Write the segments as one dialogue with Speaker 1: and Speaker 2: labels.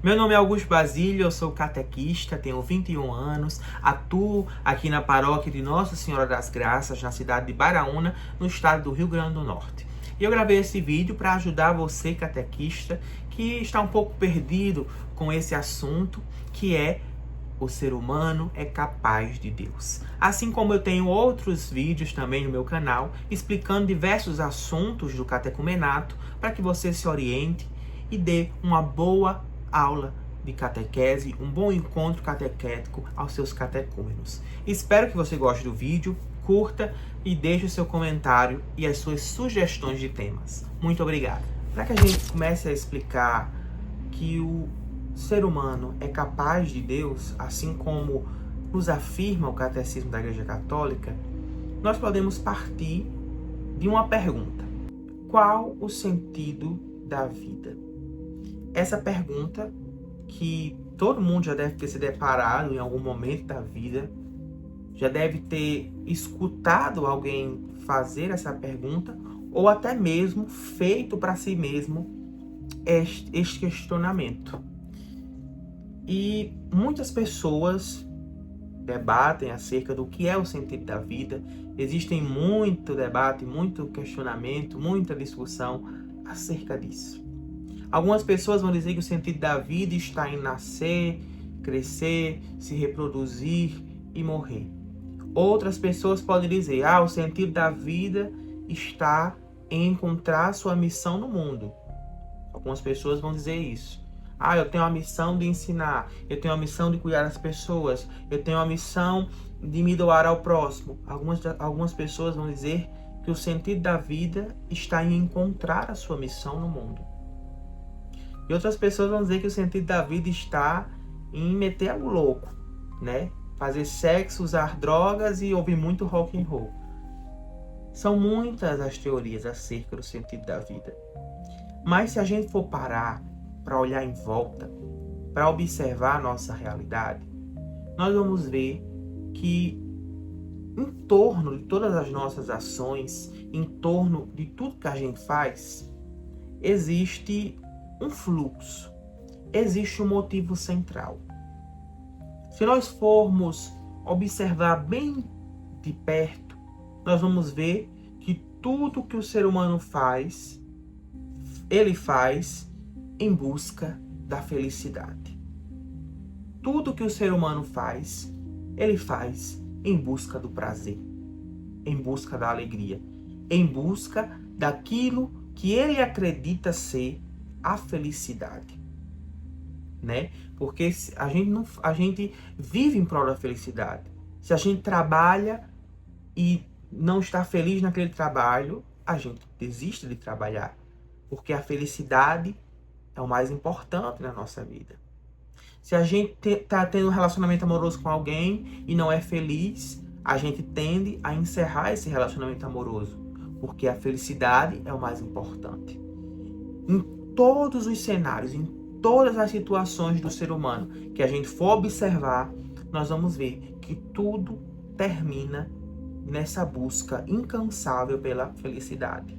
Speaker 1: Meu nome é Augusto Basílio, eu sou catequista, tenho 21 anos, atuo aqui na paróquia de Nossa Senhora das Graças, na cidade de Baraúna, no estado do Rio Grande do Norte. E eu gravei esse vídeo para ajudar você, catequista, que está um pouco perdido com esse assunto, que é o ser humano é capaz de Deus. Assim como eu tenho outros vídeos também no meu canal, explicando diversos assuntos do catecumenato, para que você se oriente e dê uma boa aula de catequese, um bom encontro catequético aos seus catecúmenos. Espero que você goste do vídeo, curta e deixe o seu comentário e as suas sugestões de temas. Muito obrigado. Para que a gente comece a explicar que o ser humano é capaz de Deus, assim como nos afirma o Catecismo da Igreja Católica, nós podemos partir de uma pergunta: qual o sentido da vida? Essa pergunta que todo mundo já deve ter se deparado em algum momento da vida, já deve ter escutado alguém fazer essa pergunta, ou até mesmo feito para si mesmo este questionamento. E muitas pessoas debatem acerca do que é o sentido da vida. Existem muito debate, muito questionamento, muita discussão acerca disso. Algumas pessoas vão dizer que o sentido da vida está em nascer, crescer, se reproduzir e morrer. Outras pessoas podem dizer, o sentido da vida está em encontrar sua missão no mundo. Algumas pessoas vão dizer isso. Eu tenho a missão de ensinar, eu tenho a missão de cuidar das pessoas, eu tenho a missão de me doar ao próximo. Algumas pessoas vão dizer que o sentido da vida está em encontrar a sua missão no mundo. E outras pessoas vão dizer que o sentido da vida está em meter o louco, né? Fazer sexo, usar drogas e ouvir muito rock and roll. São muitas as teorias acerca do sentido da vida. Mas se a gente for parar para olhar em volta, para observar a nossa realidade, nós vamos ver que em torno de todas as nossas ações, em torno de tudo que a gente faz, existe um fluxo, existe um motivo central. Se nós formos observar bem de perto, nós vamos ver que tudo que o ser humano faz, ele faz em busca da felicidade. Tudo que o ser humano faz, ele faz em busca do prazer, em busca da alegria, em busca daquilo que ele acredita ser a felicidade, né? Porque a gente vive em prol da felicidade. Se a gente trabalha e não está feliz naquele trabalho, a gente desiste de trabalhar, porque a felicidade é o mais importante na nossa vida. Se a gente está tendo um relacionamento amoroso com alguém e não é feliz, a gente tende a encerrar esse relacionamento amoroso, porque a felicidade é o mais importante. Em todos os cenários, em todas as situações do ser humano que a gente for observar, nós vamos ver que tudo termina nessa busca incansável pela felicidade.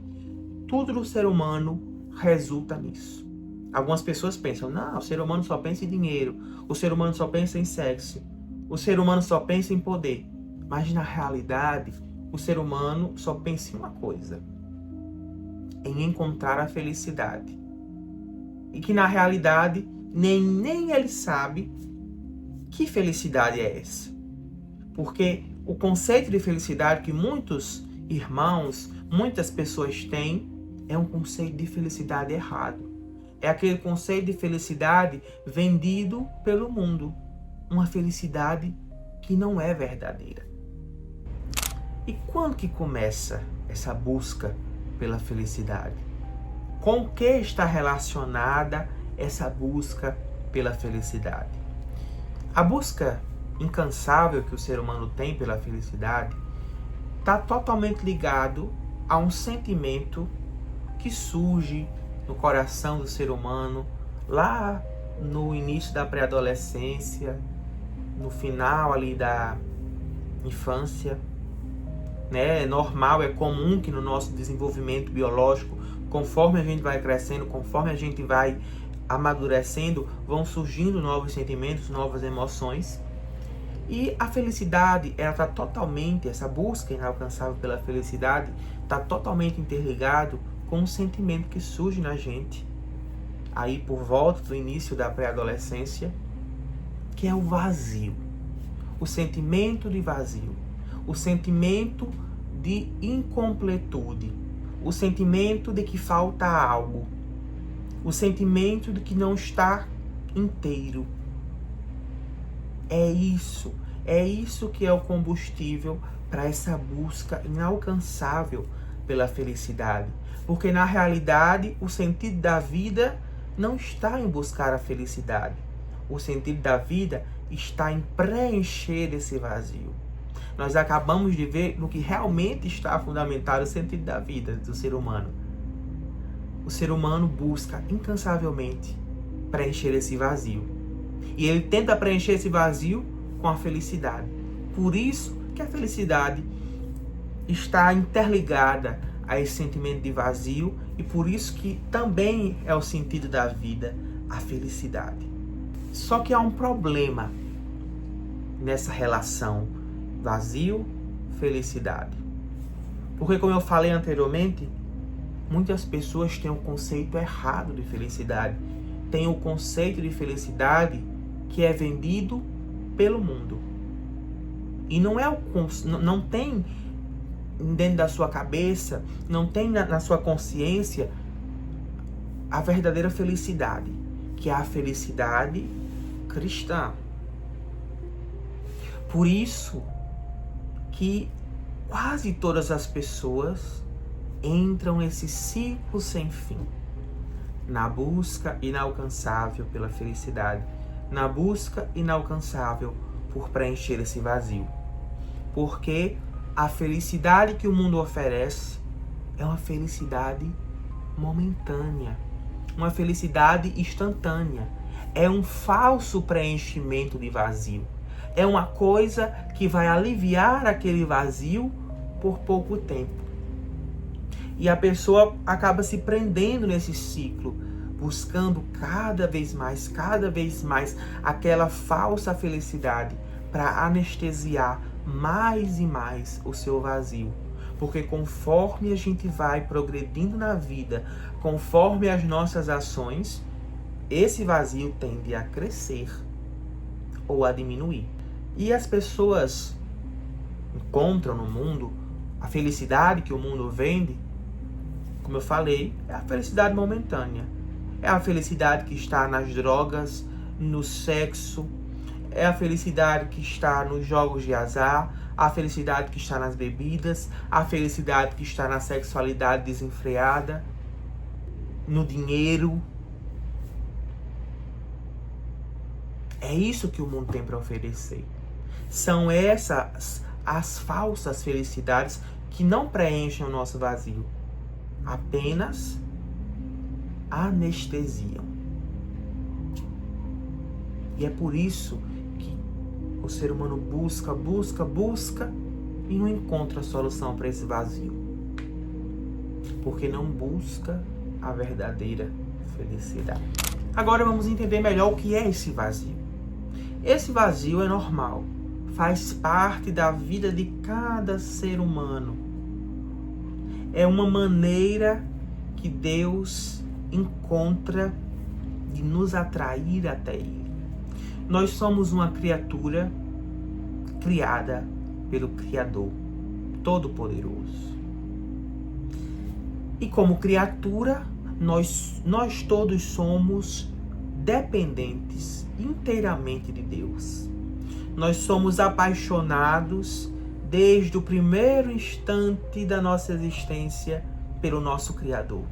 Speaker 1: Tudo do ser humano resulta nisso. Algumas pessoas pensam, o ser humano só pensa em dinheiro, o ser humano só pensa em sexo, o ser humano só pensa em poder. Mas na realidade, o ser humano só pensa em uma coisa: em encontrar a felicidade. E que na realidade nem ele sabe que felicidade é essa. Porque o conceito de felicidade que muitos irmãos, muitas pessoas têm, é um conceito de felicidade errado. É aquele conceito de felicidade vendido pelo mundo. Uma felicidade que não é verdadeira. E quando que começa essa busca pela felicidade? Com o que está relacionada essa busca pela felicidade? A busca incansável que o ser humano tem pela felicidade está totalmente ligado a um sentimento que surge no coração do ser humano lá no início da pré-adolescência, no final ali da infância, né? É normal, é comum que no nosso desenvolvimento biológico, conforme a gente vai crescendo, conforme a gente vai amadurecendo, vão surgindo novos sentimentos, novas emoções. E a felicidade, ela está totalmente, essa busca inalcançável pela felicidade, está totalmente interligado com um sentimento que surge na gente, aí por volta do início da pré-adolescência, que é o vazio. O sentimento de vazio. O sentimento de incompletude. O sentimento de que falta algo. O sentimento de que não está inteiro. É isso que é o combustível para essa busca inalcançável pela felicidade. Porque na realidade o sentido da vida não está em buscar a felicidade. O sentido da vida está em preencher esse vazio. Nós acabamos de ver no que realmente está fundamentado o sentido da vida do ser humano. O ser humano busca incansavelmente preencher esse vazio. E ele tenta preencher esse vazio com a felicidade. Por isso que a felicidade está interligada a esse sentimento de vazio e por isso que também é o sentido da vida, a felicidade. Só que há um problema nessa relação vazio, felicidade. Porque, como eu falei anteriormente, muitas pessoas têm um conceito errado de felicidade. Tem o conceito de felicidade que é vendido pelo mundo. E não tem dentro da sua cabeça, não tem na sua consciência a verdadeira felicidade, que é a felicidade cristã. Por isso que quase todas as pessoas entram nesse ciclo sem fim, na busca inalcançável pela felicidade, na busca inalcançável por preencher esse vazio. Porque a felicidade que o mundo oferece é uma felicidade momentânea, uma felicidade instantânea. É um falso preenchimento de vazio. É uma coisa que vai aliviar aquele vazio por pouco tempo. E a pessoa acaba se prendendo nesse ciclo, buscando cada vez mais aquela falsa felicidade para anestesiar mais e mais o seu vazio. Porque conforme a gente vai progredindo na vida, conforme as nossas ações, esse vazio tende a crescer ou a diminuir. E as pessoas encontram no mundo a felicidade que o mundo vende, como eu falei, é a felicidade momentânea. É a felicidade que está nas drogas, no sexo, é a felicidade que está nos jogos de azar, a felicidade que está nas bebidas, a felicidade que está na sexualidade desenfreada, no dinheiro. É isso que o mundo tem para oferecer. São essas as falsas felicidades que não preenchem o nosso vazio, apenas anestesiam. E é por isso que o ser humano busca e não encontra a solução para esse vazio. Porque não busca a verdadeira felicidade. Agora vamos entender melhor o que é esse vazio. Esse vazio é normal, faz parte da vida de cada ser humano. É uma maneira que Deus encontra de nos atrair até Ele. Nós somos uma criatura criada pelo Criador Todo-Poderoso. E como criatura, nós todos somos dependentes inteiramente de Deus. Nós somos apaixonados desde o primeiro instante da nossa existência pelo nosso Criador.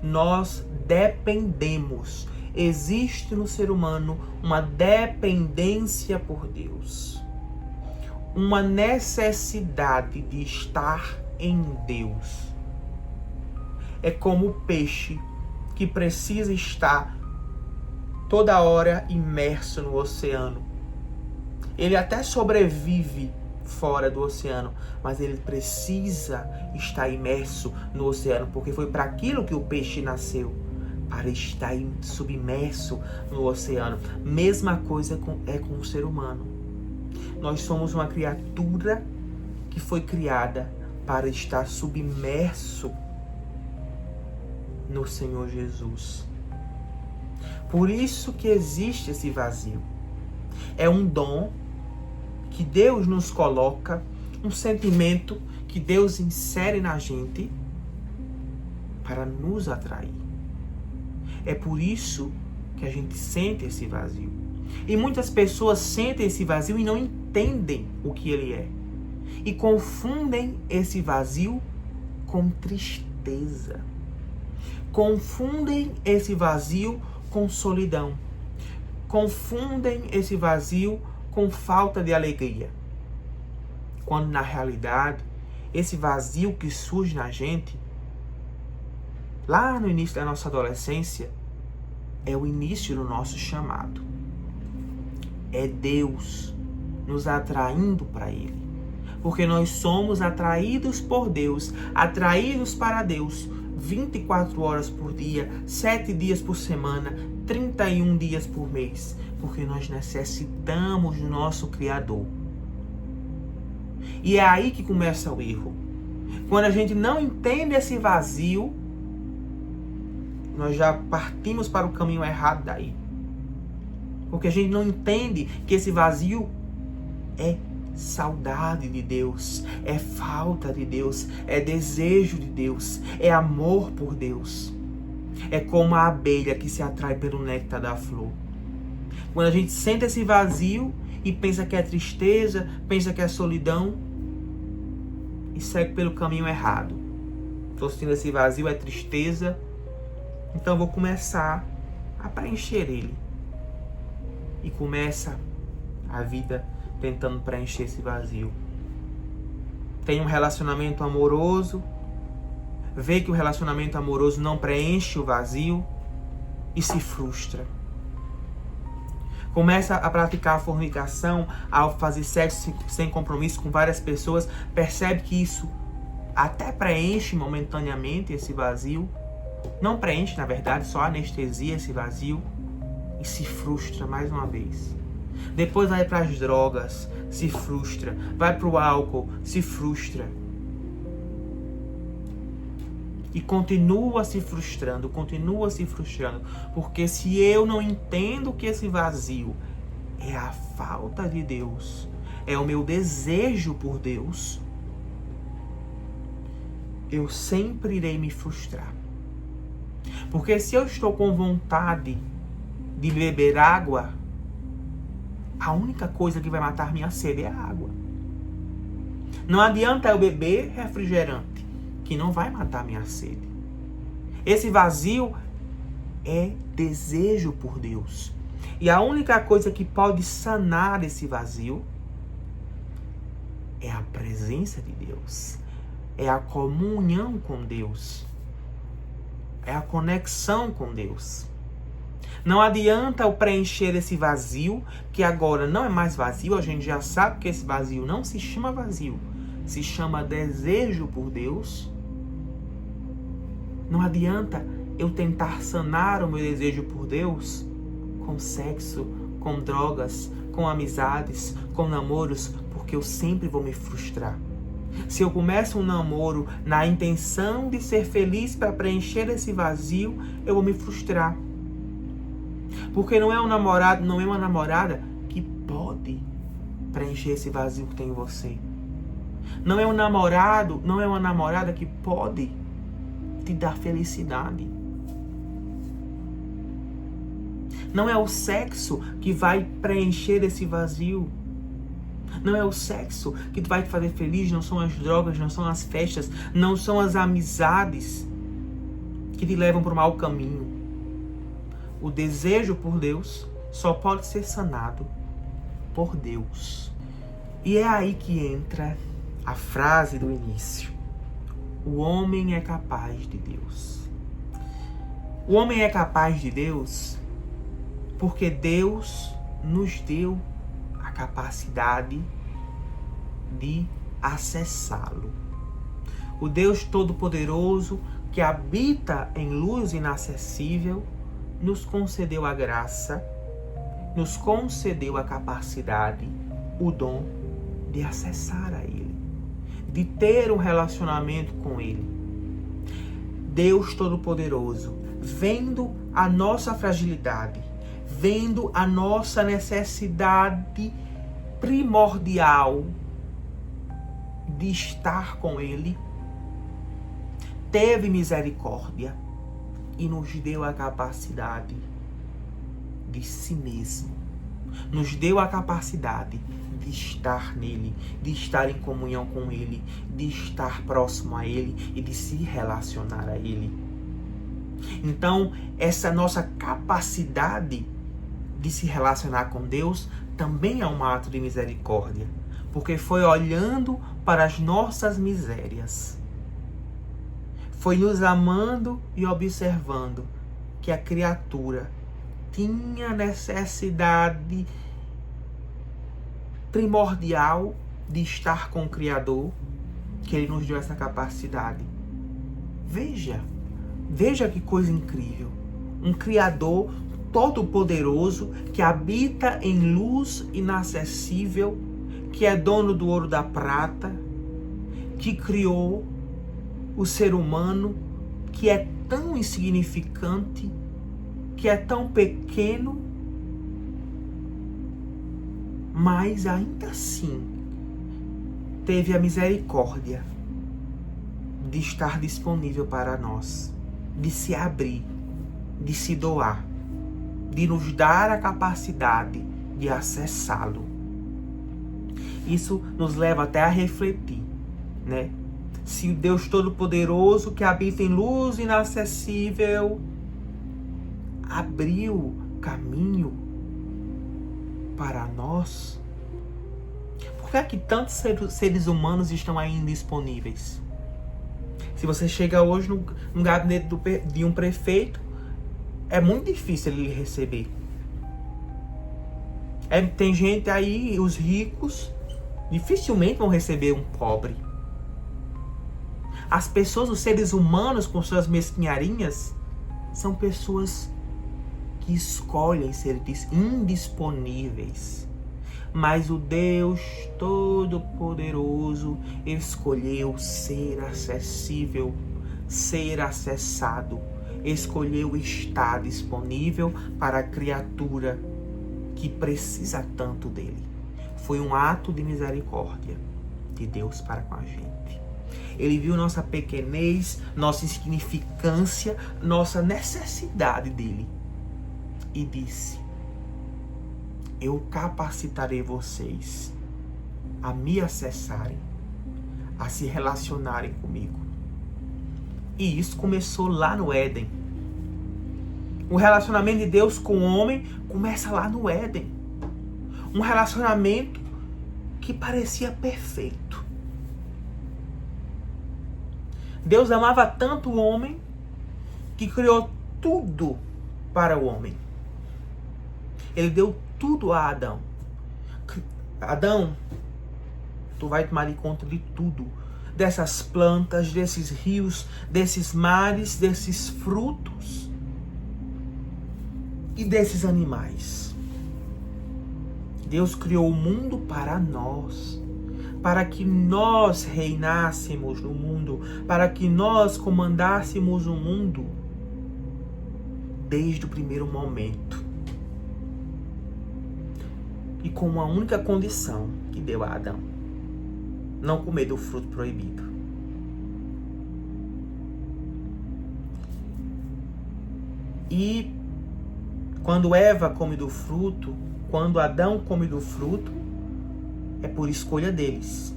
Speaker 1: Nós dependemos. Existe no ser humano uma dependência por Deus. Uma necessidade de estar em Deus. É como o peixe que precisa estar toda hora imerso no oceano. Ele até sobrevive fora do oceano, mas ele precisa estar imerso no oceano, porque foi para aquilo que o peixe nasceu, para estar submerso no oceano. Mesma coisa é com o ser humano. Nós somos uma criatura que foi criada para estar submerso no Senhor Jesus. Por isso que existe esse vazio. É um dom que Deus nos coloca, um sentimento que Deus insere na gente para nos atrair. É por isso que a gente sente esse vazio. E muitas pessoas sentem esse vazio e não entendem o que ele é. E confundem esse vazio com tristeza. Confundem esse vazio com solidão. Confundem esse vazio com falta de alegria. Quando na realidade, esse vazio que surge na gente, lá no início da nossa adolescência, é o início do nosso chamado. É Deus nos atraindo para Ele. Porque nós somos atraídos por Deus, atraídos para Deus, 24 horas por dia, 7 dias por semana, 31 dias por mês. Porque nós necessitamos do nosso Criador. E é aí que começa o erro. Quando a gente não entende esse vazio, nós já partimos para o caminho errado daí. Porque a gente não entende que esse vazio é saudade de Deus, é falta de Deus, é desejo de Deus, é amor por Deus. É como a abelha que se atrai pelo néctar da flor. Quando a gente sente esse vazio e pensa que é tristeza, pensa que é solidão, e segue pelo caminho errado. Estou sentindo esse vazio, é tristeza, então vou começar a preencher ele. E começa a vida tentando preencher esse vazio. Tem um relacionamento amoroso, vê que o relacionamento amoroso não preenche o vazio e se frustra. Começa a praticar a fornicação, ao fazer sexo sem compromisso com várias pessoas, percebe que isso até preenche momentaneamente esse vazio. Não preenche, na verdade, só anestesia esse vazio e se frustra mais uma vez. Depois vai para as drogas, se frustra. Vai para o álcool, se frustra. E continua se frustrando. Porque se eu não entendo que esse vazio é a falta de Deus, é o meu desejo por Deus, eu sempre irei me frustrar. Porque se eu estou com vontade de beber água, a única coisa que vai matar minha sede é a água. Não adianta eu beber refrigerante, que não vai matar minha sede. Esse vazio é desejo por Deus. E a única coisa que pode sanar esse vazio é a presença de Deus. É a comunhão com Deus. É a conexão com Deus. Não adianta eu preencher esse vazio, que agora não é mais vazio, a gente já sabe que esse vazio não se chama vazio, se chama desejo por Deus. Não adianta eu tentar sanar o meu desejo por Deus com sexo, com drogas, com amizades, com namoros, porque eu sempre vou me frustrar. Se eu começo um namoro na intenção de ser feliz para preencher esse vazio, eu vou me frustrar. Porque não é um namorado, não é uma namorada que pode preencher esse vazio que tem em você. Não é um namorado, não é uma namorada que pode te dar felicidade. Não é o sexo que vai preencher esse vazio. Não é o sexo que vai te fazer feliz, não são as drogas, não são as festas, não são as amizades que te levam para o mau caminho. O desejo por Deus só pode ser sanado por Deus. E é aí que entra a frase do início. O homem é capaz de Deus. O homem é capaz de Deus porque Deus nos deu a capacidade de acessá-lo. O Deus Todo-Poderoso que habita em luz inacessível, nos concedeu a graça, nos concedeu a capacidade, o dom de acessar a Ele, de ter um relacionamento com Ele. Deus Todo-Poderoso, vendo a nossa fragilidade, vendo a nossa necessidade primordial de estar com Ele, teve misericórdia e nos deu a capacidade de si mesmo. Nos deu a capacidade de estar nele, de estar em comunhão com Ele, de estar próximo a Ele e de se relacionar a Ele. Então, essa nossa capacidade de se relacionar com Deus também é um ato de misericórdia, porque foi olhando para as nossas misérias, foi nos amando e observando que a criatura tinha necessidade primordial de estar com o Criador, que Ele nos deu essa capacidade. Veja que coisa incrível. Um Criador todo-poderoso que habita em luz inacessível, que é dono do ouro e da prata, que criou o ser humano, que é tão insignificante, que é tão pequeno, mas ainda assim teve a misericórdia de estar disponível para nós, de se abrir, de se doar, de nos dar a capacidade de acessá-lo. Isso nos leva até a refletir, né? Se o Deus Todo-Poderoso que habita em luz inacessível abriu caminho para nós, por que é que tantos seres humanos estão aí indisponíveis? Se você chega hoje no gabinete de um prefeito, é muito difícil ele lhe receber. Tem gente aí, os ricos, dificilmente vão receber um pobre. As pessoas, os seres humanos com suas mesquinharinhas, são pessoas que escolhem ser indisponíveis. Mas o Deus Todo-Poderoso escolheu ser acessível, ser acessado, escolheu estar disponível para a criatura que precisa tanto dele. Foi um ato de misericórdia de Deus para com a gente. Ele viu nossa pequenez, nossa insignificância, nossa necessidade dele e disse: eu capacitarei vocês a me acessarem, a se relacionarem comigo. E isso começou lá no Éden. O relacionamento de Deus com o homem começa lá no Éden. Um relacionamento que parecia perfeito. Deus amava tanto o homem que criou tudo para o homem. Ele deu tudo a Adão. Adão, tu vai tomar de conta de tudo. Dessas plantas, desses rios, desses mares, desses frutos e desses animais. Deus criou o mundo para nós, para que nós reinássemos no mundo, para que nós comandássemos o mundo desde o primeiro momento. E com uma única condição que deu a Adão: não comer do fruto proibido. E quando Eva come do fruto, quando Adão come do fruto, é por escolha deles.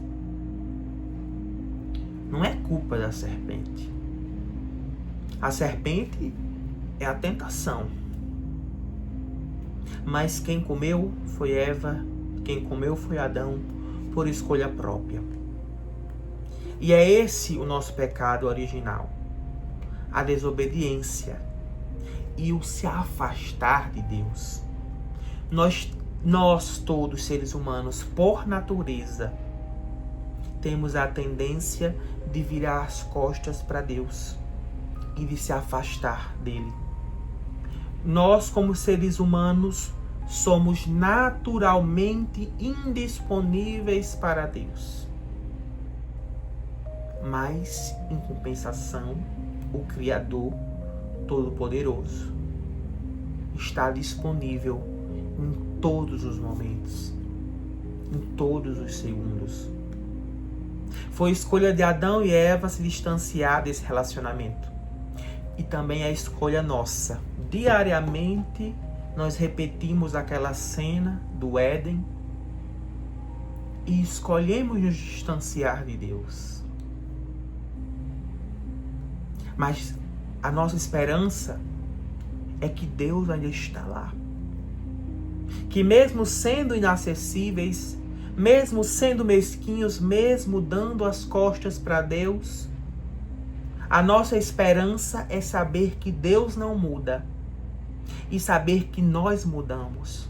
Speaker 1: Não é culpa da serpente. A serpente é a tentação. Mas quem comeu foi Eva, quem comeu foi Adão, por escolha própria. E é esse o nosso pecado original: a desobediência e o se afastar de Deus. Nós todos, seres humanos, por natureza, temos a tendência de virar as costas para Deus, e de se afastar dele. Nós, como seres humanos, somos naturalmente indisponíveis para Deus. Mas, em compensação, o Criador Todo-Poderoso está disponível em todos os momentos, em todos os segundos. Foi escolha de Adão e Eva se distanciar desse relacionamento. E também a escolha nossa. Diariamente nós repetimos aquela cena do Éden e escolhemos nos distanciar de Deus. Mas a nossa esperança é que Deus ainda está lá. Que mesmo sendo inacessíveis, mesmo sendo mesquinhos, mesmo dando as costas para Deus, a nossa esperança é saber que Deus não muda e saber que nós mudamos.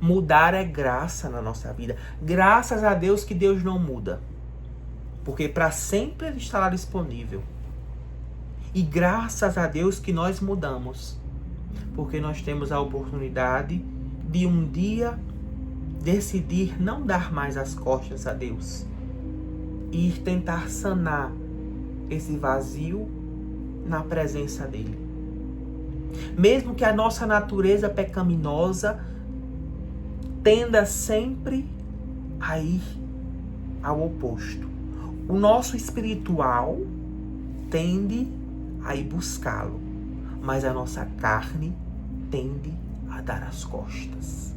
Speaker 1: Mudar é graça na nossa vida. Graças a Deus que Deus não muda, porque para sempre Ele estará disponível. E graças a Deus que nós mudamos, porque nós temos a oportunidade de um dia decidir não dar mais as costas a Deus e ir tentar sanar esse vazio na presença dele. Mesmo que a nossa natureza pecaminosa tenda sempre a ir ao oposto. O nosso espiritual tende a ir buscá-lo, mas a nossa carne tende a dar as costas.